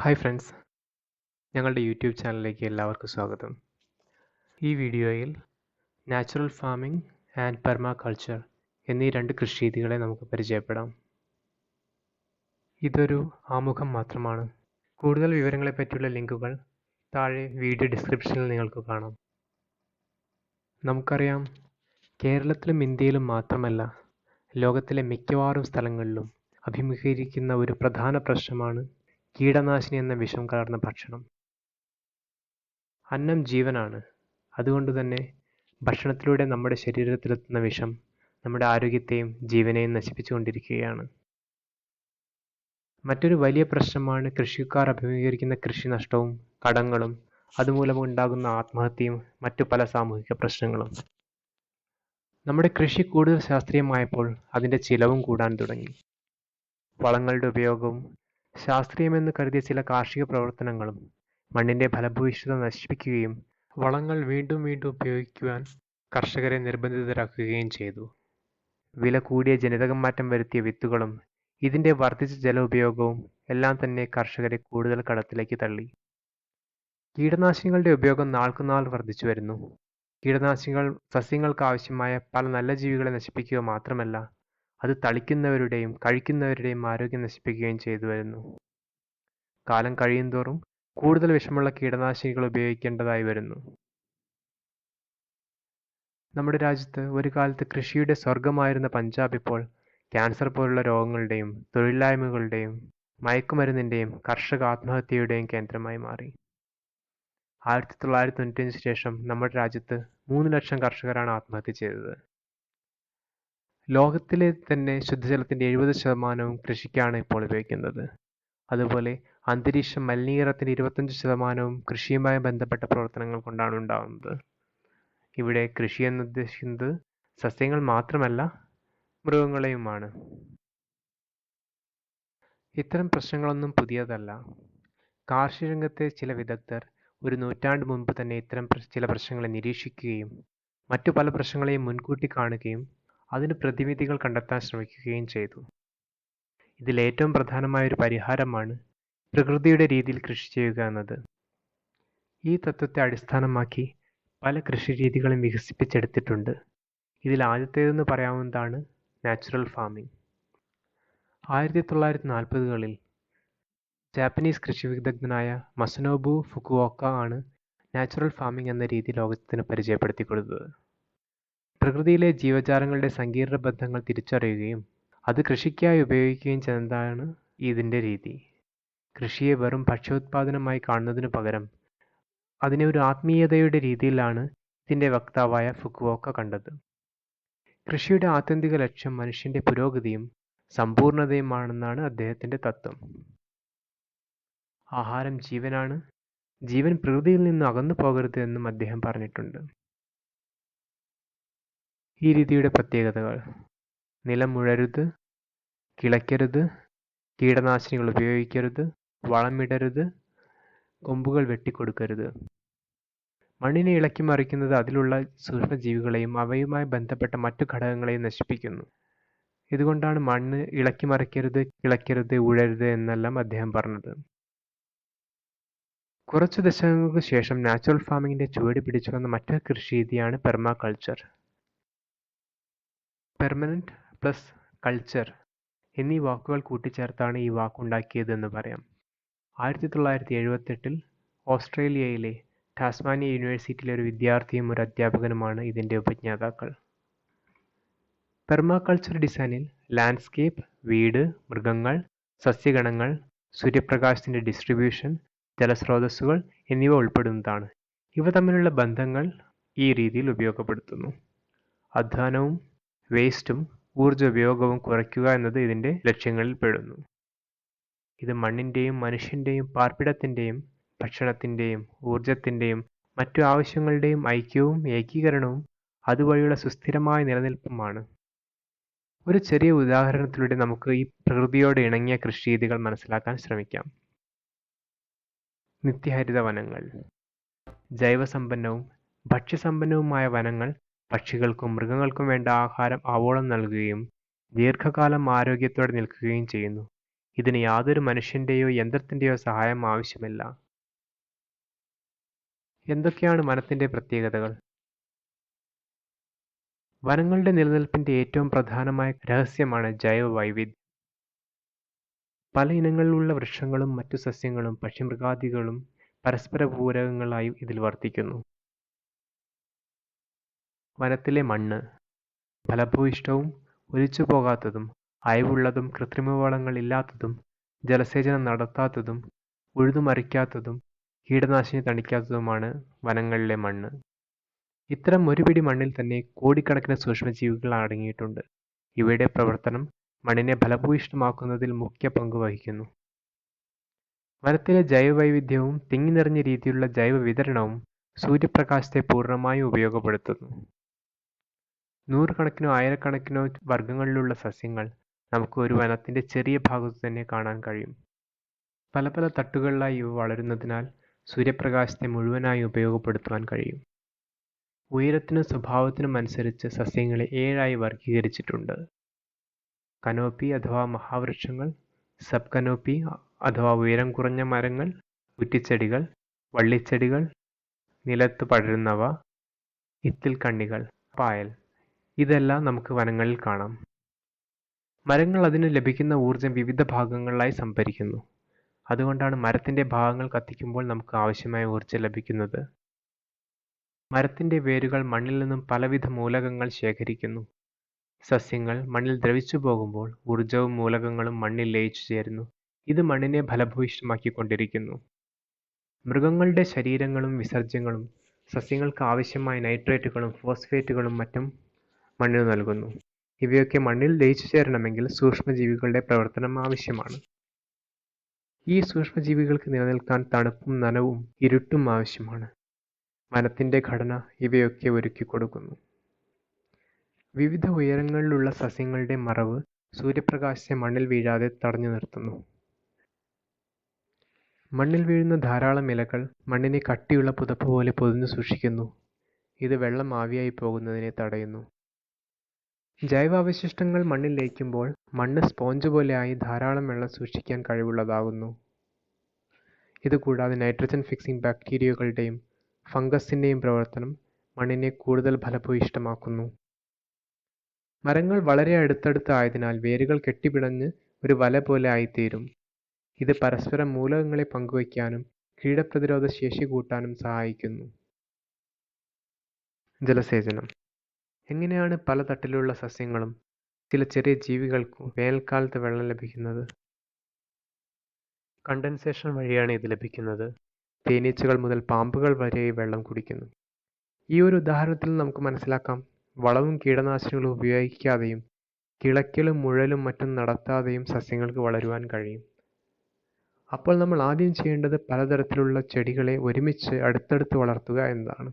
Hi friends, ഞങ്ങളുടെ YouTube ചാനലിലേക്ക് എല്ലാവർക്കും സ്വാഗതം. ഈ വീഡിയോയിൽ നാച്ചുറൽ ഫാമിംഗ് ആൻഡ് പെർമാകൾച്ചർ എന്നീ രണ്ട് കൃഷിരീതികളെ നമുക്ക് പരിചയപ്പെടാം. ഇതൊരു ആമുഖം മാത്രമാണ്. കൂടുതൽ വിവരങ്ങളെപ്പറ്റിയുള്ള ലിങ്കുകൾ താഴെ വീഡിയോ ഡിസ്ക്രിപ്ഷനിൽ നിങ്ങൾക്ക് കാണാം. നമുക്കറിയാം, കേരളത്തിലും ഇന്ത്യയിലും മാത്രമല്ല, ലോകത്തിലെ മിക്കവാറും സ്ഥലങ്ങളിലും അഭിമുഖീകരിക്കുന്ന ഒരു പ്രധാന പ്രശ്നമാണ് കീടനാശിനി എന്ന വിഷം കലർന്ന ഭക്ഷണം. അന്നം ജീവനാണ്. അതുകൊണ്ടുതന്നെ ഭക്ഷണത്തിലൂടെ നമ്മുടെ ശരീരത്തിലെത്തുന്ന വിഷം നമ്മുടെ ആരോഗ്യത്തെയും ജീവനെയും നശിപ്പിച്ചുകൊണ്ടിരിക്കുകയാണ്. മറ്റൊരു വലിയ പ്രശ്നമാണ് കൃഷിക്കാർ അഭിമുഖീകരിക്കുന്ന കൃഷിനഷ്ടവും കടങ്ങളും അതുമൂലമുണ്ടാകുന്ന ആത്മഹത്യയും മറ്റു പല സാമൂഹിക പ്രശ്നങ്ങളും. നമ്മുടെ കൃഷി കൂടുതൽ ശാസ്ത്രീയമായപ്പോൾ അതിൻ്റെ ചിലവും കൂടാൻ തുടങ്ങി. വളങ്ങളുടെ ഉപയോഗവും ശാസ്ത്രീയമെന്ന് കരുതിയ ചില കാർഷിക പ്രവർത്തനങ്ങളും മണ്ണിൻ്റെ ഫലഭൂയിഷ്ഠത നശിപ്പിക്കുകയും വളങ്ങൾ വീണ്ടും വീണ്ടും ഉപയോഗിക്കുവാൻ കർഷകരെ നിർബന്ധിതരാക്കുകയും ചെയ്തു. വില കൂടിയ ജനിതകം മാറ്റം വരുത്തിയ വിത്തുകളും ഇതിൻ്റെ വർദ്ധിച്ച ജല ഉപയോഗവും എല്ലാം തന്നെ കർഷകരെ കൂടുതൽ കടത്തിലേക്ക് തള്ളി. കീടനാശിനികളുടെ ഉപയോഗം നാൾക്കുനാൾ വർദ്ധിച്ചു വരുന്നു. കീടനാശിനികൾ സസ്യങ്ങൾക്ക് ആവശ്യമായ പല നല്ല ജീവികളെ നശിപ്പിക്കുക മാത്രമല്ല, അത് തളിക്കുന്നവരുടെയും കഴിക്കുന്നവരുടെയും ആരോഗ്യം നശിപ്പിക്കുകയും ചെയ്തു വരുന്നു. കാലം കഴിയുന്തോറും കൂടുതൽ വിഷമുള്ള കീടനാശിനികൾ ഉപയോഗിക്കേണ്ടതായി വരുന്നു. നമ്മുടെ രാജ്യത്ത് ഒരു കാലത്ത് കൃഷിയുടെ സ്വർഗമായിരുന്ന പഞ്ചാബ് ഇപ്പോൾ ക്യാൻസർ പോലുള്ള രോഗങ്ങളുടെയും തൊഴിലില്ലായ്മകളുടെയും മയക്കുമരുന്നിൻ്റെയും കർഷക ആത്മഹത്യയുടെയും കേന്ദ്രമായി മാറി. 1995 ശേഷം നമ്മുടെ രാജ്യത്ത് 3 ലക്ഷം കർഷകരാണ് ആത്മഹത്യ ചെയ്തത്. ലോകത്തിലെ തന്നെ ശുദ്ധജലത്തിൻ്റെ 70% കൃഷിക്കാണ് ഇപ്പോൾ ഉപയോഗിക്കുന്നത്. അതുപോലെ അന്തരീക്ഷ മലിനീകരണത്തിൻ്റെ 25% കൃഷിയുമായി ബന്ധപ്പെട്ട പ്രവർത്തനങ്ങൾ കൊണ്ടാണ് ഉണ്ടാകുന്നത്. ഇവിടെ കൃഷി എന്നുദ്ദേശിക്കുന്നത് സസ്യങ്ങൾ മാത്രമല്ല, മൃഗങ്ങളെയുമാണ്. ഇത്തരം പ്രശ്നങ്ങളൊന്നും പുതിയതല്ല. കാർഷിക രംഗത്തെ ചില വിദഗ്ധർ ഒരു നൂറ്റാണ്ട് മുൻപ് തന്നെ ഇത്തരം ചില പ്രശ്നങ്ങളെ നിരീക്ഷിക്കുകയും മറ്റു പല പ്രശ്നങ്ങളെയും മുൻകൂട്ടി കാണുകയും അതിന് പ്രതിവിധികൾ കണ്ടെത്താൻ ശ്രമിക്കുകയും ചെയ്തു. ഇതിൽ ഏറ്റവും പ്രധാനമായ ഒരു പരിഹാരമാണ് പ്രകൃതിയുടെ രീതിയിൽ കൃഷി ചെയ്യുക എന്നത്. ഈ തത്വത്തെ അടിസ്ഥാനമാക്കി പല കൃഷിരീതികളും വികസിപ്പിച്ചെടുത്തിട്ടുണ്ട്. ഇതിൽ ആദ്യത്തേതെന്ന് പറയാവുന്നതാണ് നാച്ചുറൽ ഫാമിംഗ്. 1940കളിൽ ജാപ്പനീസ് കൃഷി വിദഗ്ധനായ മസനോബു ഫുകുവോക്ക ആണ് നാച്ചുറൽ ഫാമിംഗ് എന്ന രീതി ലോകത്തിന് പരിചയപ്പെടുത്തി കൊടുത്തത്. പ്രകൃതിയിലെ ജീവജാലങ്ങളുടെ സങ്കീർണ ബന്ധങ്ങൾ തിരിച്ചറിയുകയും അത് കൃഷിക്കായി ഉപയോഗിക്കുകയും ചെയ്യുന്നതാണ് ഇതിൻ്റെ രീതി. കൃഷിയെ വെറും ഭക്ഷ്യോത്പാദനമായി കാണുന്നതിനു പകരം അതിനെ ഒരു ആത്മീയതയുടെ രീതിയിലാണ് ഇതിൻ്റെ വക്താവായ ഫുകുവോക്ക കണ്ടത്. കൃഷിയുടെ ആത്യന്തിക ലക്ഷ്യം മനുഷ്യൻ്റെ പുരോഗതിയും സമ്പൂർണതയുമാണെന്നാണ് അദ്ദേഹത്തിൻ്റെ തത്വം. ആഹാരം ജീവനാണ്, ജീവൻ പ്രകൃതിയിൽ നിന്ന് അകന്നു പോകരുത് എന്നും അദ്ദേഹം പറഞ്ഞിട്ടുണ്ട്. ഈ രീതിയുടെ പ്രത്യേകതകൾ: നിലം ഉഴരുത്, കിളയ്ക്കരുത്, കീടനാശിനികൾ ഉപയോഗിക്കരുത്, വളമിടരുത്, കൊമ്പുകൾ വെട്ടിക്കൊടുക്കരുത്. മണ്ണിനെ ഇളക്കി മറിക്കുന്നത് അതിലുള്ള സൂക്ഷ്മജീവികളെയും അവയുമായി ബന്ധപ്പെട്ട മറ്റു ഘടകങ്ങളെയും നശിപ്പിക്കുന്നു. ഇതുകൊണ്ടാണ് മണ്ണ് ഇളക്കി മറിക്കരുത്, കിളയ്ക്കരുത്, ഉഴരുത് എന്നെല്ലാം അദ്ദേഹം പറഞ്ഞത്. കുറച്ചു ദശകങ്ങൾക്ക് ശേഷം നാച്ചുറൽ ഫാമിങ്ങിൻ്റെ ചുവട് പിടിച്ചു വന്ന മറ്റൊരു കൃഷിരീതിയാണ് പെർമാകൾച്ചർ. പെർമനന്റ് പ്ലസ് കൾച്ചർ എന്നീ വാക്കുകൾ കൂട്ടിച്ചേർത്താണ് ഈ വാക്കുണ്ടാക്കിയതെന്ന് പറയാം. 1978 ഓസ്ട്രേലിയയിലെ ടാസ്മാനിയ യൂണിവേഴ്സിറ്റിയിലെ ഒരു വിദ്യാർത്ഥിയും ഒരു അധ്യാപകനുമാണ് ഇതിൻ്റെ ഉപജ്ഞാതാക്കൾ. പെർമാകൾച്ചർ ഡിസൈനിൽ ലാൻഡ്സ്കേപ്പ്, വീട്, മൃഗങ്ങൾ, സസ്യഗണങ്ങൾ, സൂര്യപ്രകാശത്തിൻ്റെ ഡിസ്ട്രിബ്യൂഷൻ, ജലസ്രോതസ്സുകൾ എന്നിവ ഉൾപ്പെടുന്നതാണ്. ഇവ തമ്മിലുള്ള ബന്ധങ്ങൾ ഈ രീതിയിൽ ഉപയോഗപ്പെടുത്തുന്നു. അധ്വാനവും വേസ്റ്റും ഊർജ്ജ ഉപയോഗവും കുറയ്ക്കുക എന്നത് ഇതിൻ്റെ ലക്ഷ്യങ്ങളിൽ പെടുന്നു. ഇത് മണ്ണിൻ്റെയും മനുഷ്യൻ്റെയും പാർപ്പിടത്തിൻ്റെയും ഭക്ഷണത്തിൻ്റെയും ഊർജത്തിൻ്റെയും മറ്റു ആവശ്യങ്ങളുടെയും ഐക്യവും ഏകീകരണവും അതുവഴിയുള്ള സുസ്ഥിരമായ നിലനിൽപ്പുമാണ്. ഒരു ചെറിയ ഉദാഹരണത്തിലൂടെ നമുക്ക് ഈ പ്രകൃതിയോട് ഇണങ്ങിയ കൃഷിരീതികൾ മനസ്സിലാക്കാൻ ശ്രമിക്കാം. നിത്യഹരിത വനങ്ങൾ. ജൈവസമ്പന്നവും ഭക്ഷ്യസമ്പന്നവുമായ വനങ്ങൾ പക്ഷികൾക്കും മൃഗങ്ങൾക്കും വേണ്ട ആഹാരം ആവോളം നൽകുകയും ദീർഘകാലം ആരോഗ്യത്തോടെ നിൽക്കുകയും ചെയ്യുന്നു. ഇതിന് യാതൊരു മനുഷ്യന്റെയോ യന്ത്രത്തിന്റെയോ സഹായം ആവശ്യമില്ല. എന്തൊക്കെയാണ് വനത്തിന്റെ പ്രത്യേകതകൾ? വനങ്ങളുടെ നിലനിൽപ്പിന്റെ ഏറ്റവും പ്രധാനമായ രഹസ്യമാണ് ജൈവവൈവിധ്യം. പല ഇനങ്ങളിലുള്ള വൃക്ഷങ്ങളും മറ്റു സസ്യങ്ങളും പക്ഷിമൃഗാദികളും പരസ്പര പൂരകങ്ങളായി ഇതിൽ വർത്തിക്കുന്നു. വനത്തിലെ മണ്ണ് ഫലഭൂയിഷ്ഠവും ഒലിച്ചുപോകാത്തതും അയവുള്ളതും കൃത്രിമവളങ്ങൾ ഇല്ലാത്തതും ജലസേചനം നടത്താത്തതും ഉഴുതുമറിക്കാത്തതും കീടനാശിനി തളിക്കാത്തതുമാണ് വനങ്ങളിലെ മണ്ണ്. ഇത്തരം ഒരു പിടി മണ്ണിൽ തന്നെ കോടിക്കണക്കിന് സൂക്ഷ്മജീവികൾ അടങ്ങിയിട്ടുണ്ട്. ഇവയുടെ പ്രവർത്തനം മണ്ണിനെ ഫലഭൂയിഷ്ഠമാക്കുന്നതിൽ മുഖ്യ പങ്ക് വഹിക്കുന്നു. വനത്തിലെ ജൈവവൈവിധ്യവും തിങ്ങി നിറഞ്ഞ രീതിയിലുള്ള ജൈവ വിതരണവും സൂര്യപ്രകാശത്തെ പൂർണ്ണമായും ഉപയോഗപ്പെടുത്തുന്നു. നൂറുകണക്കിനോ ആയിരക്കണക്കിനോ വർഗ്ഗങ്ങളിലുള്ള സസ്യങ്ങൾ നമുക്ക് ഒരു വനത്തിന്റെ ചെറിയ ഭാഗത്തു തന്നെ കാണാൻ കഴിയും. പല പല തട്ടുകളിലായി ഇവ വളരുന്നതിനാൽ സൂര്യപ്രകാശത്തെ മുഴുവനായി ഉപയോഗപ്പെടുത്തുവാൻ കഴിയും. ഉയരത്തിനും സ്വഭാവത്തിനും അനുസരിച്ച് സസ്യങ്ങളെ 7 ആയി വർഗീകരിച്ചിട്ടുണ്ട്. കനോപ്പി അഥവാ മഹാവൃക്ഷങ്ങൾ, സബ് കനോപ്പി അഥവാ ഉയരം കുറഞ്ഞ മരങ്ങൾ, കുറ്റിച്ചെടികൾ, വള്ളിച്ചെടികൾ, നിലത്ത് പടരുന്നവ, ഇത്തിൽക്കണ്ണികൾ, പായൽ. ഇതെല്ലാം നമുക്ക് വനങ്ങളിൽ കാണാം. മരങ്ങൾ അതിന് ലഭിക്കുന്ന ഊർജം വിവിധ ഭാഗങ്ങളിലായി സംഭരിക്കുന്നു. അതുകൊണ്ടാണ് മരത്തിന്റെ ഭാഗങ്ങൾ കത്തിക്കുമ്പോൾ നമുക്ക് ആവശ്യമായ ഊർജം ലഭിക്കുന്നത്. മരത്തിന്റെ വേരുകൾ മണ്ണിൽ നിന്നും പലവിധ മൂലകങ്ങൾ ശേഖരിക്കുന്നു. സസ്യങ്ങൾ മണ്ണിൽ ദ്രവിച്ചു പോകുമ്പോൾ ഊർജവും മൂലകങ്ങളും മണ്ണിൽ ലയിച്ചു ചേരുന്നു. ഇത് മണ്ണിനെ ഫലഭൂയിഷ്ഠമാക്കിക്കൊണ്ടിരിക്കുന്നു. മൃഗങ്ങളുടെ ശരീരങ്ങളും വിസർജ്യങ്ങളും സസ്യങ്ങൾക്ക് ആവശ്യമായ നൈട്രേറ്റുകളും ഫോസ്ഫേറ്റുകളും മറ്റും മണ്ണിന് നൽകുന്നു. ഇവയൊക്കെ മണ്ണിൽ ലയിച്ചു ചേരണമെങ്കിൽ സൂക്ഷ്മജീവികളുടെ പ്രവർത്തനം ആവശ്യമാണ്. ഈ സൂക്ഷ്മജീവികൾക്ക് നിലനിൽക്കാൻ തണുപ്പും നനവും ഇരുട്ടും ആവശ്യമാണ്. വനത്തിന്റെ ഘടന ഇവയൊക്കെ ഒരുക്കിക്കൊടുക്കുന്നു. വിവിധ ഉയരങ്ങളിലുള്ള സസ്യങ്ങളുടെ മറവ് സൂര്യപ്രകാശത്തെ മണ്ണിൽ വീഴാതെ തടഞ്ഞു നിർത്തുന്നു. മണ്ണിൽ വീഴുന്ന ധാരാളം ഇലകൾ മണ്ണിനെ കട്ടിയുള്ള പുതപ്പ് പോലെ പൊതിഞ്ഞു സൂക്ഷിക്കുന്നു. ഇത് വെള്ളം ആവിയായി പോകുന്നതിനെ തടയുന്നു. ജൈവാവശിഷ്ടങ്ങൾ മണ്ണിൽ ലയിക്കുമ്പോൾ മണ്ണ് സ്പോഞ്ച് പോലെയായി ധാരാളം വെള്ളം സൂക്ഷിക്കാൻ കഴിവുള്ളതാകുന്നു. ഇതുകൂടാതെ നൈട്രജൻ ഫിക്സിംഗ് ബാക്ടീരിയകളുടെയും ഫംഗസിന്റെയും പ്രവർത്തനം മണ്ണിനെ കൂടുതൽ ഫലഭൂയിഷ്ഠമാക്കുന്നു. മരങ്ങൾ വളരെ അടുത്തടുത്ത് ആയതിനാൽ വേരുകൾ കെട്ടിപ്പിണഞ്ഞ് ഒരു വല പോലെ ആയിത്തീരും. ഇത് പരസ്പരം മൂലകങ്ങളെ പങ്കുവയ്ക്കാനും കീടപ്രതിരോധ ശേഷി കൂട്ടാനും സഹായിക്കുന്നു. ജലസേചനം. എങ്ങനെയാണ് പല തട്ടിലുള്ള സസ്യങ്ങളും ചില ചെറിയ ജീവികൾക്കും വേനൽക്കാലത്ത് വെള്ളം ലഭിക്കുന്നത്? കണ്ടൻസേഷൻ വഴിയാണ് ഇത് ലഭിക്കുന്നത്. തേനീച്ചകൾ മുതൽ പാമ്പുകൾ വരെ വെള്ളം കുടിക്കുന്നു. ഈ ഒരു ഉദാഹരണത്തിൽ നമുക്ക് മനസ്സിലാക്കാം, വളവും കീടനാശിനികളും ഉപയോഗിക്കാതെയും കിളയ്ക്കലും മുഴലും മറ്റും നടത്താതെയും സസ്യങ്ങൾക്ക് വളരുവാൻ കഴിയും. അപ്പോൾ നമ്മൾ ആദ്യം ചെയ്യേണ്ടത് പലതരത്തിലുള്ള ചെടികളെ ഒരുമിച്ച് അടുത്തടുത്ത് വളർത്തുക എന്നതാണ്.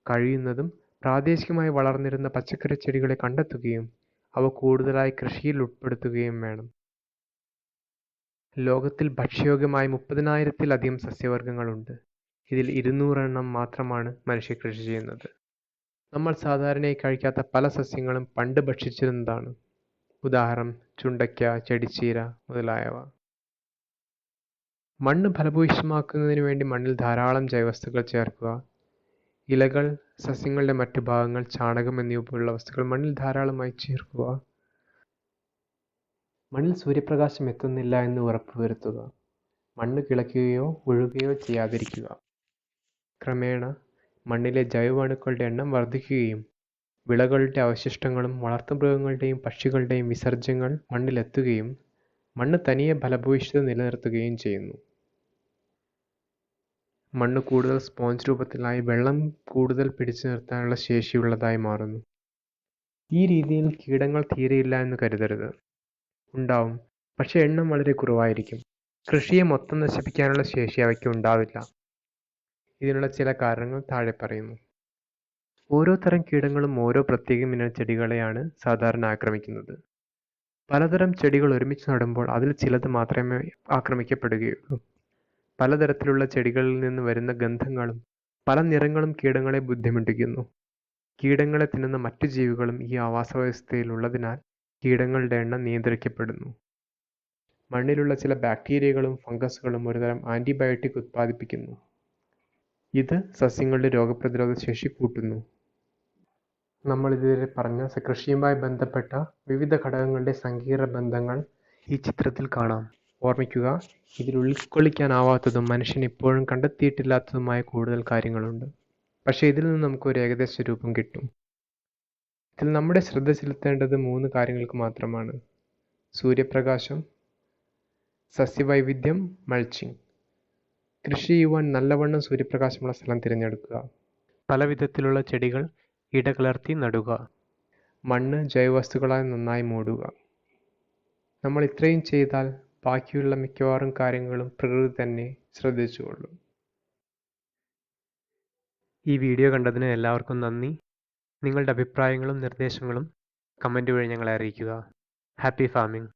കഴിയുന്നതും പ്രാദേശികമായി വളർന്നിരുന്ന പച്ചക്കറി ചെടികളെ കണ്ടെത്തുകയും അവ കൂടുതലായി കൃഷിയിൽ ഉൾപ്പെടുത്തുകയും വേണം. ലോകത്തിൽ ഭക്ഷ്യയോഗ്യമായ 30,000-ത്തിലധികം സസ്യവർഗ്ഗങ്ങളുണ്ട്. ഇതിൽ 200 എണ്ണം മാത്രമാണ് മനുഷ്യർ കൃഷി ചെയ്യുന്നത്. നമ്മൾ സാധാരണയായി കഴിക്കാത്ത പല സസ്യങ്ങളും പണ്ട് ഭക്ഷിച്ചിരുന്നതാണ്. ഉദാഹരണം ചുണ്ടയ്ക്ക, ചെടിച്ചീര മുതലായവ. മണ്ണ് ഫലഭൂയിഷ്ഠമാക്കുന്നതിന് വേണ്ടി മണ്ണിൽ ധാരാളം ജൈവവസ്തുക്കൾ ചേർക്കുക. ഇലകൾ, സസ്യങ്ങളുടെ മറ്റു ഭാഗങ്ങൾ, ചാണകം എന്നിവ പോലുള്ള വസ്തുക്കൾ മണ്ണിൽ ധാരാളമായി ചേർക്കുക. മണ്ണിൽ സൂര്യപ്രകാശം എത്തുന്നില്ല എന്ന് ഉറപ്പുവരുത്തുക. മണ്ണ് കിളയ്ക്കുകയോ ഉഴുകുകയോ ചെയ്യാതിരിക്കുക. ക്രമേണ മണ്ണിലെ ജൈവാണുക്കളുടെ എണ്ണം വർദ്ധിക്കുകയും വിളകളുടെ അവശിഷ്ടങ്ങളും വളർത്തുമൃഗങ്ങളുടെയും പക്ഷികളുടെയും വിസർജ്യങ്ങൾ മണ്ണിലെത്തുകയും മണ്ണ് തനിയെ ഫലഭൂയിഷ്ഠത നിലനിർത്തുകയും ചെയ്യുന്നു. മണ്ണ് കൂടുതൽ സ്പോഞ്ച് രൂപത്തിലായി വെള്ളം കൂടുതൽ പിടിച്ചു നിർത്താനുള്ള ശേഷിയുള്ളതായി മാറുന്നു. ഈ രീതിയിൽ കീടങ്ങൾ തീരെയില്ല എന്ന് കരുതരുത്. ഉണ്ടാവും, പക്ഷേ എണ്ണം വളരെ കുറവായിരിക്കും. കൃഷിയെ മൊത്തം നശിപ്പിക്കാനുള്ള ശേഷി അവയ്ക്ക് ഉണ്ടാവില്ല. ഇതിനുള്ള ചില കാരണങ്ങൾ താഴെ പറയുന്നു. ഓരോ തരം കീടങ്ങളും ഓരോ പ്രത്യേക ഇനം ചെടികളെയാണ് സാധാരണ ആക്രമിക്കുന്നത്. പലതരം ചെടികൾ ഒരുമിച്ച് നടുമ്പോൾ അതിൽ ചിലത് മാത്രമേ ആക്രമിക്കപ്പെടുകയുള്ളൂ. പലതരത്തിലുള്ള ചെടികളിൽ നിന്ന് വരുന്ന ഗന്ധങ്ങളും പല നിറങ്ങളും കീടങ്ങളെ ബുദ്ധിമുട്ടിക്കുന്നു. കീടങ്ങളെ തിന്നുന്ന മറ്റു ജീവികളും ഈ ആവാസവ്യവസ്ഥയിൽ ഉള്ളതിനാൽ കീടങ്ങളുടെ എണ്ണം നിയന്ത്രിക്കപ്പെടുന്നു. മണ്ണിലുള്ള ചില ബാക്ടീരിയകളും ഫംഗസുകളും ഒരുതരം ആന്റിബയോട്ടിക് ഉത്പാദിപ്പിക്കുന്നു. ഇത് സസ്യങ്ങളുടെ രോഗപ്രതിരോധ ശേഷി കൂട്ടുന്നു. നമ്മൾ ഇതുവരെ പറഞ്ഞ കൃഷിയുമായി ബന്ധപ്പെട്ട വിവിധ ഘടകങ്ങളുടെ സങ്കീർണ ബന്ധങ്ങൾ ഈ ചിത്രത്തിൽ കാണാം. ഓർമ്മിക്കുക, ഇതിൽ ഉൾക്കൊള്ളിക്കാനാവാത്തതും മനുഷ്യൻ ഇപ്പോഴും കണ്ടെത്തിയിട്ടില്ലാത്തതുമായ കൂടുതൽ കാര്യങ്ങളുണ്ട്. പക്ഷേ ഇതിൽ നിന്ന് നമുക്കൊരു ഏകദേശ രൂപം കിട്ടും. ഇതിൽ നമ്മുടെ ശ്രദ്ധ ചെലുത്തേണ്ടത് 3 കാര്യങ്ങൾക്ക് മാത്രമാണ്: സൂര്യപ്രകാശം, സസ്യവൈവിധ്യം, മൾച്ചിങ്. കൃഷി ചെയ്യുവാൻ നല്ലവണ്ണം സൂര്യപ്രകാശമുള്ള സ്ഥലം തിരഞ്ഞെടുക്കുക. പല വിധത്തിലുള്ള ചെടികൾ ഇടകലർത്തി നടുക. മണ്ണ് ജൈവവസ്തുക്കളാൽ നന്നായി മൂടുക. നമ്മൾ ഇത്രയും ചെയ്താൽ ബാക്കിയുള്ള മിക്കവാറും കാര്യങ്ങളും പ്രകൃതി തന്നെ ശ്രദ്ധിച്ചുകൊള്ളും. ഈ വീഡിയോ കണ്ടതിന് എല്ലാവർക്കും നന്ദി. നിങ്ങളുടെ അഭിപ്രായങ്ങളും നിർദ്ദേശങ്ങളും കമൻറ്റ് വഴി ഞങ്ങളെ അറിയിക്കുക. Happy farming.